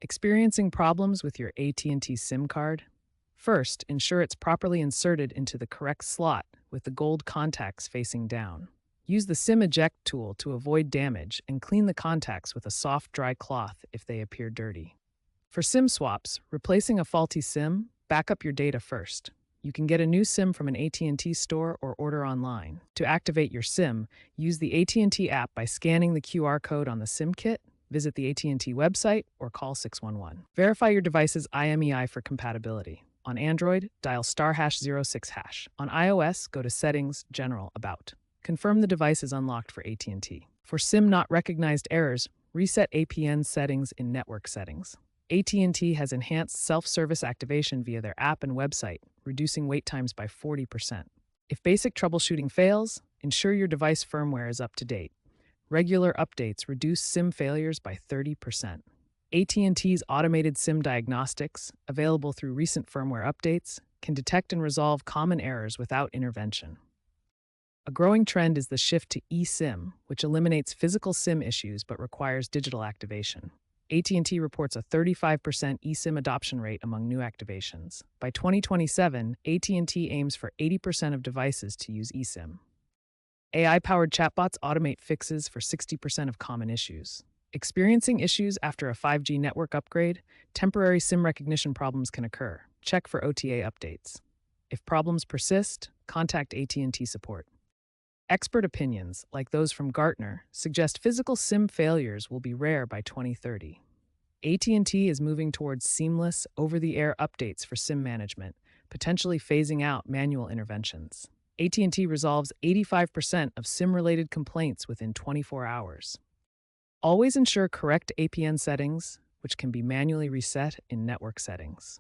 Experiencing problems with your AT&T SIM card? First, ensure it's properly inserted into the correct slot with the gold contacts facing down. Use the SIM eject tool to avoid damage and clean the contacts with a soft, dry cloth if they appear dirty. For SIM swaps, replacing a faulty SIM, back up your data first. You can get a new SIM from an AT&T store or order online. To activate your SIM, use the AT&T app by scanning the QR code on the SIM kit, visit the AT&T website, or call 611. Verify your device's IMEI for compatibility. On Android, dial *#06#. On iOS, go to Settings, General, About. Confirm the device is unlocked for AT&T. For SIM not recognized errors, reset APN settings in Network Settings. AT&T has enhanced self-service activation via their app and website, reducing wait times by 40%. If basic troubleshooting fails, ensure your device firmware is up to date. Regular updates reduce SIM failures by 30%. AT&T's automated SIM diagnostics, available through recent firmware updates, can detect and resolve common errors without intervention. A growing trend is the shift to eSIM, which eliminates physical SIM issues but requires digital activation. AT&T reports a 35% eSIM adoption rate among new activations. By 2027, AT&T aims for 80% of devices to use eSIM. AI-powered chatbots automate fixes for 60% of common issues. Experiencing issues after a 5G network upgrade, temporary SIM recognition problems can occur. Check for OTA updates. If problems persist, contact AT&T support. Expert opinions, like those from Gartner, suggest physical SIM failures will be rare by 2030. AT&T is moving towards seamless, over-the-air updates for SIM management, potentially phasing out manual interventions. AT&T resolves 85% of SIM-related complaints within 24 hours. Always ensure correct APN settings, which can be manually reset in Network Settings.